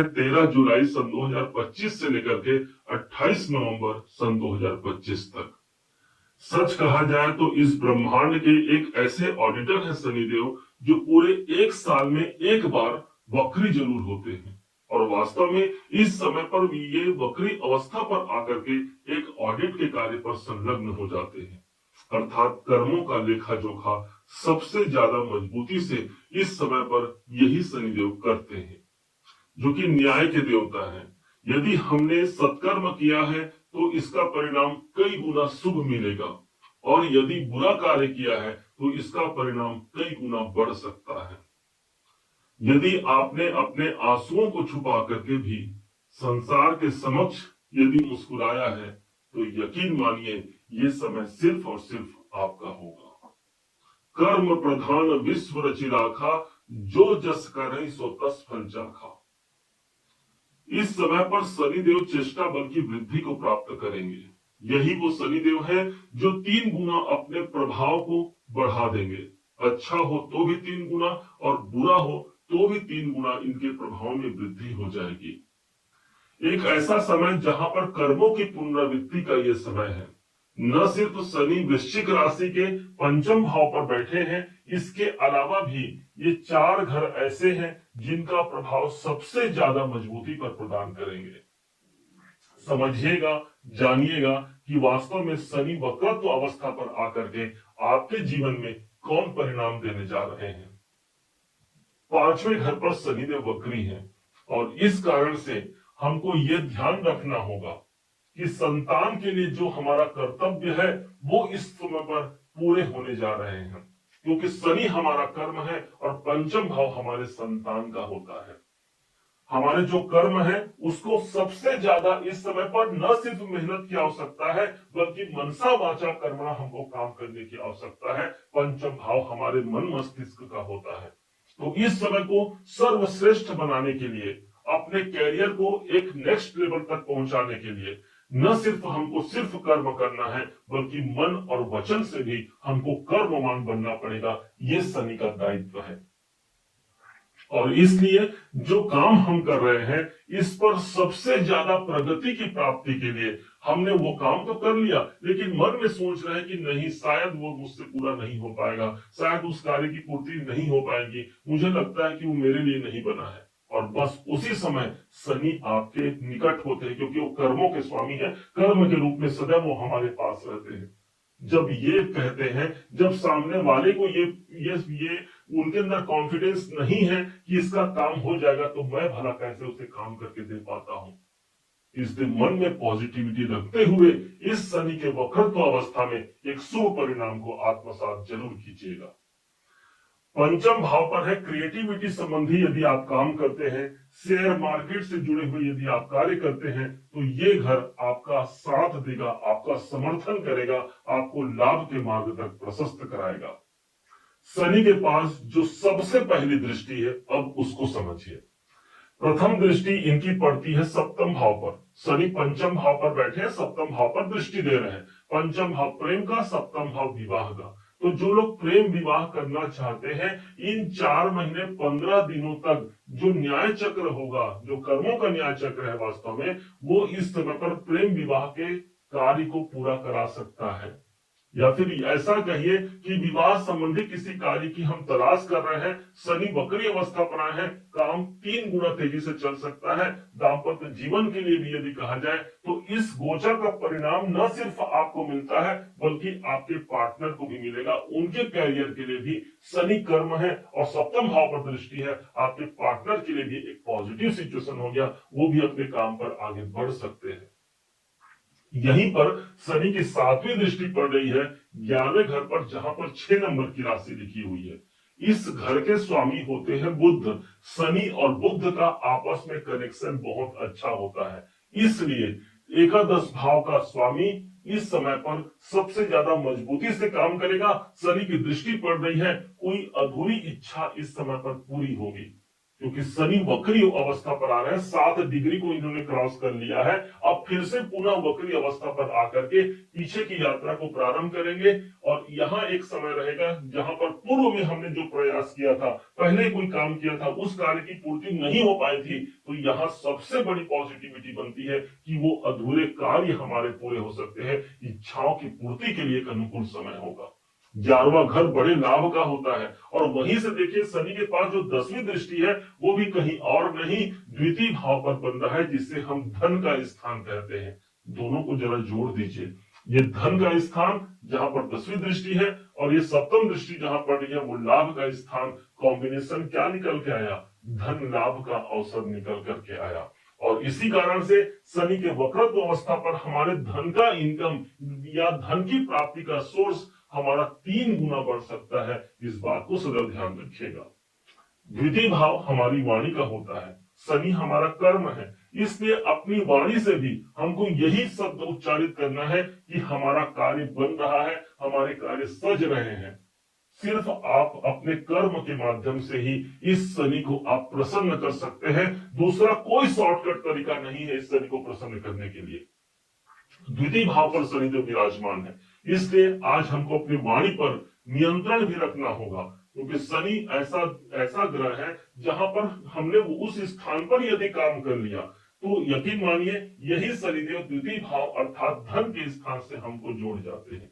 13 जुलाई सन 2025 से लेकर के 28 नवंबर सन 2025 तक। सच कहा जाए तो इस ब्रह्मांड के एक ऐसे ऑडिटर हैं शनिदेव, जो पूरे एक साल में एक बार वक्री जरूर होते हैं, और वास्तव में इस समय पर ये वक्री अवस्था पर आकर के एक ऑडिट के कार्य पर संलग्न हो जाते हैं। अर्थात कर्मों का लेखा जोखा सबसे ज्यादा मजबूती से इस समय पर यही शनिदेव करते हैं, जो कि न्याय के देवता हैं। यदि हमने सत्कर्म किया है तो इसका परिणाम कई गुना शुभ मिलेगा, और यदि बुरा कार्य किया है तो इसका परिणाम कई गुना बढ़ सकता है। यदि आपने अपने आंसुओं को छुपा करके भी संसार के समक्ष यदि मुस्कुराया है, तो यकीन मानिए ये समय सिर्फ और सिर्फ आपका होगा। कर्म प्रधान विश्व रचि राखा, जो जस करे सो तस फल चाखा। इस समय पर शनिदेव चेष्टा बल की वृद्धि को प्राप्त करेंगे। यही वो शनिदेव है जो 3 गुना अपने प्रभाव को बढ़ा देंगे। अच्छा हो तो भी 3 गुना, और बुरा हो तो भी 3 गुना इनके प्रभाव में वृद्धि हो जाएगी। एक ऐसा समय जहां पर कर्मों की पुनरावृत्ति का ये समय है। न सिर्फ शनि वृश्चिक राशि के 5वें भाव पर बैठे हैं, इसके अलावा भी ये 4 घर ऐसे हैं जिनका प्रभाव सबसे ज्यादा मजबूती पर प्रदान करेंगे। समझिएगा, जानिएगा कि वास्तव में शनि वक्रत्व अवस्था पर आकर के आपके जीवन में कौन परिणाम देने जा रहे हैं। 5वें घर पर शनिदेव वक्री हैं, और इस कारण से हमको ये ध्यान रखना होगा कि संतान के लिए जो हमारा कर्तव्य है वो इस समय पर पूरे होने जा रहे हैं, क्योंकि शनि हमारा कर्म है और 5वां भाव हमारे संतान का होता है। हमारे जो कर्म है उसको सबसे ज्यादा इस समय पर न सिर्फ मेहनत की आवश्यकता है, बल्कि मनसा वाचा कर्मणा हमको काम करने की आवश्यकता है। 5वां भाव हमारे मन मस्तिष्क का होता है। तो इस समय को सर्वश्रेष्ठ बनाने के लिए, अपने कैरियर को एक नेक्स्ट लेवल तक पहुंचाने के लिए न सिर्फ हमको सिर्फ कर्म करना है, बल्कि मन और वचन से भी हमको कर्मवान बनना पड़ेगा। ये शनि का दायित्व है, और इसलिए जो काम हम कर रहे हैं इस पर सबसे ज्यादा प्रगति की प्राप्ति के लिए हमने वो काम तो कर लिया, लेकिन मन में सोच रहे हैं कि नहीं, शायद वो मुझसे पूरा नहीं हो पाएगा, शायद उस कार्य की पूर्ति नहीं हो पाएगी, मुझे लगता है कि वो मेरे लिए नहीं बना है। और बस उसी समय शनि आपके निकट होते हैं, क्योंकि वो कर्मों के स्वामी है। कर्म के रूप में सदैव वो हमारे पास रहते हैं। जब ये कहते हैं, जब सामने वाले को ये उनके अंदर कॉन्फिडेंस नहीं है कि इसका काम हो जाएगा, तो मैं भला कैसे उसे काम करके दे पाता हूं। इसलिए मन में पॉजिटिविटी रखते हुए इस शनि के वक्रत्व अवस्था में एक शुभ परिणाम को आत्मसात जरूर कीजिएगा। 5वां भाव पर है क्रिएटिविटी संबंधी यदि आप काम करते हैं, शेयर मार्केट से जुड़े हुए यदि आप कार्य करते हैं, तो ये घर आपका साथ देगा, आपका समर्थन करेगा, आपको लाभ के मार्ग तक प्रशस्त कराएगा। शनि के पास जो सबसे पहली दृष्टि है, अब उसको समझिए। प्रथम दृष्टि इनकी पड़ती है 7वें भाव पर। शनि 5वें भाव पर बैठे हैं, 7वें भाव पर दृष्टि दे रहे हैं। 5वां भाव प्रेम का, 7वां भाव विवाह का। तो जो लोग प्रेम विवाह करना चाहते हैं, इन 4 महीने 15 दिनों तक जो न्याय चक्र होगा, जो कर्मों का न्याय चक्र है वास्तव में, वो इस समय पर प्रेम विवाह के कार्य को पूरा करा सकता है। या फिर ऐसा कहिए कि विवाह संबंधी किसी कार्य की हम तलाश कर रहे हैं, शनि वक्री अवस्था पर आए हैं, काम 3 गुना तेजी से चल सकता है। दाम्पत्य जीवन के लिए भी यदि कहा जाए तो इस गोचर का परिणाम न सिर्फ आपको मिलता है, बल्कि आपके पार्टनर को भी मिलेगा। उनके कैरियर के लिए भी शनि कर्म है और 7वें भाव पर दृष्टि है, आपके पार्टनर के लिए भी एक पॉजिटिव सिचुएशन हो गया, वो भी अपने काम पर आगे बढ़ सकते हैं। यहीं पर शनि की 7वीं दृष्टि पड़ रही है 11वें घर पर, जहां पर 6 नंबर की राशि लिखी हुई है। इस घर के स्वामी होते हैं बुध। शनि और बुध का आपस में कनेक्शन बहुत अच्छा होता है, इसलिए एकादश भाव का स्वामी इस समय पर सबसे ज्यादा मजबूती से काम करेगा। शनि की दृष्टि पड़ रही है, कोई अधूरी इच्छा इस समय पर पूरी होगी। क्योंकि शनि वक्री अवस्था पर आ रहे हैं, 7 डिग्री को इन्होंने क्रॉस कर लिया है। अब फिर से पुनः वक्री अवस्था पर आकर के पीछे की यात्रा को प्रारंभ करेंगे। और यहाँ एक समय रहेगा जहां पर पूर्व में हमने जो प्रयास किया था, पहले कोई काम किया था, उस कार्य की पूर्ति नहीं हो पाई थी, तो यहाँ सबसे बड़ी पॉजिटिविटी बनती है कि वो अधूरे कार्य हमारे पूरे हो सकते हैं। इच्छाओं की पूर्ति के लिए एक अनुकूल समय होगा। 11वां घर बड़े लाभ का होता है, और वहीं से देखिए शनि के पास जो 10वीं दृष्टि है वो भी कहीं और नहीं, द्वितीय भाव पर बन रहा है, जिसे हम धन का स्थान कहते हैं। दोनों को जरा जोड़ दीजिए, ये धन का स्थान जहां पर 10वीं दृष्टि है, और ये सप्तम दृष्टि जहां पड़ रही है वो लाभ का स्थान। कॉम्बिनेशन क्या निकल के आया? धन लाभ का अवसर निकल करके आया। और इसी कारण से शनि के वक्रत्व अवस्था पर हमारे धन का इनकम या धन की प्राप्ति का सोर्स हमारा 3 गुना बढ़ सकता है। इस बात को सदैव ध्यान रखिएगा। द्वितीय भाव हमारी वाणी का होता है, शनि हमारा कर्म है, इसलिए अपनी वाणी से भी हमको यही शब्द उच्चारित करना है कि हमारा कार्य बन रहा है, हमारे कार्य सज रहे हैं। सिर्फ आप अपने कर्म के माध्यम से ही इस शनि को आप प्रसन्न कर सकते हैं। दूसरा कोई शॉर्टकट तरीका नहीं है इस शनि को प्रसन्न करने के लिए। द्वितीय भाव पर शनिदेव विराजमान है, इसलिए आज हमको अपनी वाणी पर नियंत्रण भी रखना होगा, क्योंकि शनि ऐसा ग्रह है जहां पर हमने उस स्थान पर यदि काम कर लिया तो यकीन मानिए यही शनिदेव द्वितीय भाव अर्थात धन के स्थान से हमको जोड़ जाते हैं।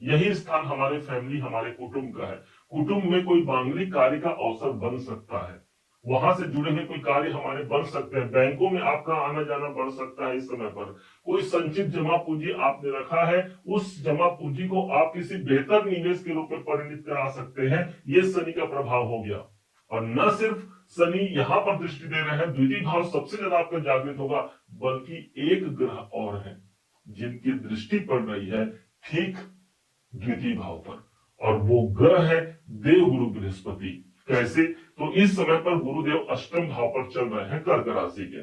यही स्थान हमारे फैमिली, हमारे कुटुंब का है। कुटुंब में कोई मांगलिक कार्य का अवसर बन सकता है, वहां से जुड़े हुए कोई कार्य हमारे बन सकते हैं। बैंकों में आपका आना जाना बढ़ सकता है इस समय पर। कोई संचित जमा पूंजी आपने रखा है, उस जमा पूंजी को आप किसी बेहतर निवेश के रूप में परिणित करा सकते हैं। ये शनि का प्रभाव हो गया। और न सिर्फ शनि यहाँ पर दृष्टि दे रहे हैं, द्वितीय भाव सबसे ज्यादा आपका जागृत होगा, बल्कि एक ग्रह और है जिनकी दृष्टि पड़ रही है ठीक द्वितीय भाव पर, और वो ग्रह है देवगुरु बृहस्पति। कैसे? तो इस समय पर गुरुदेव अष्टम भाव पर चल रहे हैं कर्क राशि के।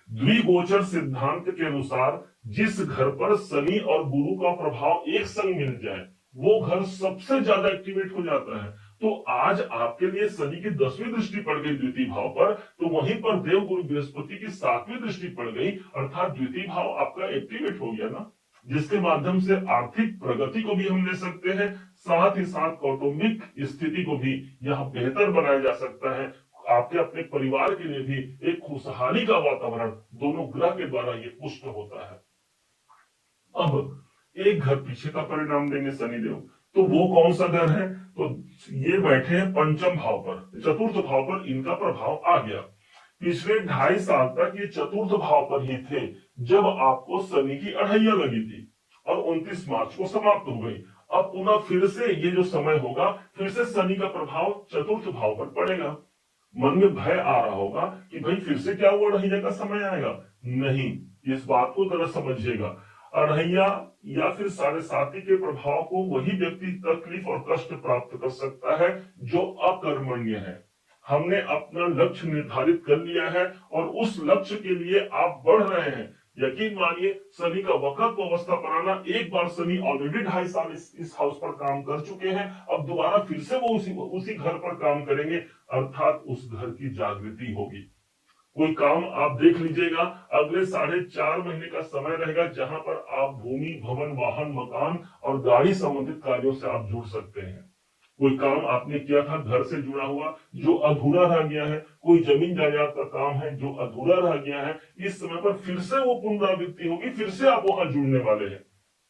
द्विगोचर सिद्धांत के अनुसार जिस घर पर शनि और गुरु का प्रभाव एक संग मिल जाए वो घर सबसे ज्यादा एक्टिवेट हो जाता है। तो आज आपके लिए शनि की 10वीं दृष्टि पड़ गई द्वितीय भाव पर, तो वहीं पर देव गुरु बृहस्पति की 7वीं दृष्टि पड़ गई, अर्थात द्वितीय भाव आपका एक्टिवेट हो गया ना, जिसके माध्यम से आर्थिक प्रगति को भी हम ले सकते हैं, साथ ही साथ कौटुंबिक स्थिति को भी यहाँ बेहतर बनाया जा सकता है। आपके अपने परिवार के लिए भी एक खुशहाली का वातावरण दोनों ग्रह के द्वारा ये पुष्ट होता है। अब एक घर पीछे का परिणाम देंगे शनिदेव, तो वो कौन सा घर है? तो ये बैठे हैं पंचम भाव पर, चतुर्थ भाव पर इनका प्रभाव आ गया। पिछले 2.5 साल तक ये चतुर्थ भाव पर ही थे जब आपको शनि की अढ़ैया लगी थी, और 29 मार्च को समाप्त हो गई। अब पुनः फिर से ये जो समय होगा, फिर से शनि का प्रभाव चतुर्थ भाव पर पड़ेगा। मन में भय आ रहा होगा कि भाई फिर से क्या वो अढ़ैया का समय आएगा? नहीं, इस बात को जरा समझिएगा। अढ़ैया या फिर 7.5 के प्रभाव को वही व्यक्ति तकलीफ और कष्ट प्राप्त कर सकता है जो अकर्मण्य है। हमने अपना लक्ष्य निर्धारित कर लिया है और उस लक्ष्य के लिए आप बढ़ रहे हैं। यकीन मानिए शनि का वक्रत्व अवस्था पर आना, एक बार शनि ऑलरेडी 2.5 साल इस हाउस पर काम कर चुके हैं, अब दोबारा फिर से वो उसी घर पर काम करेंगे, अर्थात उस घर की जागृति होगी। कोई काम आप देख लीजिएगा, अगले 4.5 महीने का समय रहेगा जहां पर आप भूमि, भवन, वाहन, मकान और गाड़ी संबंधित कार्यों से आप जुड़ सकते हैं। कोई काम आपने किया था घर से जुड़ा हुआ जो अधूरा रह गया है, कोई जमीन जायदाद का काम है जो अधूरा रह गया है, इस समय पर फिर से वो पुनरावृत्ति होगी, फिर से आप वहां जुड़ने वाले हैं,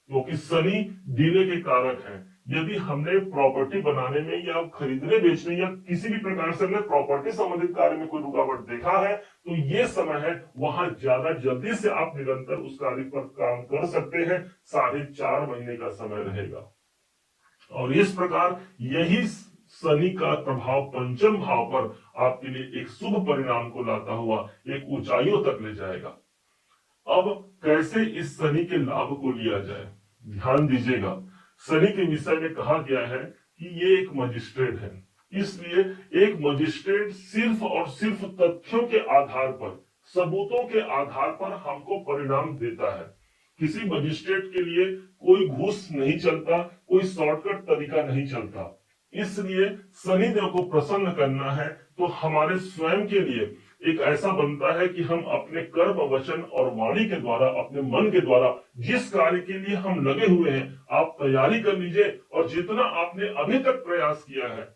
क्योंकि शनि डिले के कारक हैं। यदि हमने प्रॉपर्टी बनाने में या खरीदने बेचने या किसी भी प्रकार से हमने प्रॉपर्टी संबंधित कार्य में कोई रुकावट देखा है, तो ये समय है वहां ज्यादा जल्दी से आप निरंतर उस कार्य पर काम कर सकते हैं। 4.5 महीने का समय रहेगा, और इस प्रकार यही शनि का प्रभाव पंचम भाव पर आपके लिए एक शुभ परिणाम को लाता हुआ एक ऊंचाइयों तक ले जाएगा। अब कैसे इस शनि के लाभ को लिया जाए, ध्यान दीजिएगा। शनि के विषय में कहा गया है कि ये एक मजिस्ट्रेट है, इसलिए एक मजिस्ट्रेट सिर्फ और सिर्फ तथ्यों के आधार पर, सबूतों के आधार पर हमको परिणाम देता है। किसी मजिस्ट्रेट के लिए कोई घूस नहीं चलता, कोई शॉर्टकट तरीका नहीं चलता। इसलिए शनिदेव को प्रसन्न करना है तो हमारे स्वयं के लिए एक ऐसा बनता है कि हम अपने कर्म, वचन और वाणी के द्वारा, अपने मन के द्वारा जिस कार्य के लिए हम लगे हुए हैं, आप तैयारी कर लीजिए और जितना आपने अभी तक प्रयास किया है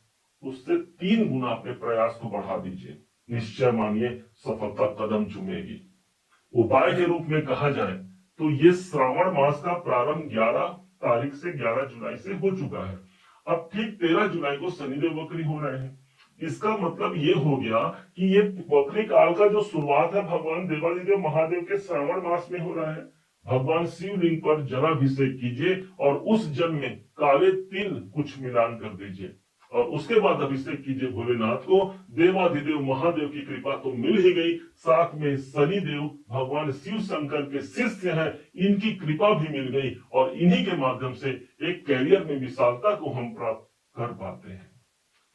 उससे 3 गुना अपने प्रयास को बढ़ा दीजिए। निश्चय मानिए सफलता कदम चूमेगी। उपाय के रूप में कहा जाए तो ये श्रावण मास का प्रारंभ 11 तारीख से 11 जुलाई से हो चुका है। अब ठीक 13 जुलाई को शनिदेव वक्री हो रहे हैं। इसका मतलब ये हो गया कि ये वक्री काल का जो शुरुआत है भगवान देवादिदेव महादेव के श्रावण मास में हो रहा है। भगवान शिवलिंग पर जलाभिषेक कीजिए और उस जल में काले तिल कुछ मिलान कर दीजिए और उसके बाद अभिषेक कीजिए भोलेनाथ को। देवाधिदेव महादेव की कृपा तो मिल ही गई, साथ में शनिदेव भगवान शिव शंकर के शिष्य हैं, इनकी कृपा भी मिल गई और इन्हीं के माध्यम से एक कैरियर में विशालता को हम प्राप्त कर पाते हैं।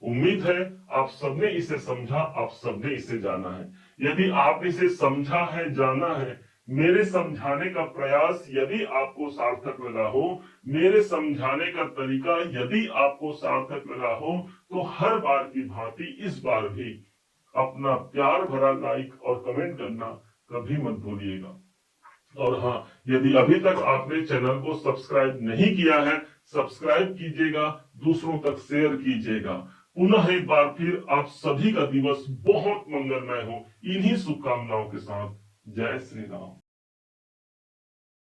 उम्मीद है आप सबने इसे समझा, आप सबने इसे जाना है। यदि आप इसे समझा है, जाना है, मेरे समझाने का प्रयास यदि आपको सार्थक लगा हो, मेरे समझाने का तरीका यदि आपको सार्थक लगा हो, तो हर बार की भांति इस बार भी अपना प्यार भरा लाइक और कमेंट करना कभी मत भूलिएगा। और हाँ, यदि अभी तक आपने चैनल को सब्सक्राइब नहीं किया है, सब्सक्राइब कीजिएगा, दूसरों तक शेयर कीजिएगा। पुनः एक बार फिर आप सभी का दिवस बहुत मंगलमय हो, इन्हीं शुभकामनाओं के साथ। जय श्री राम।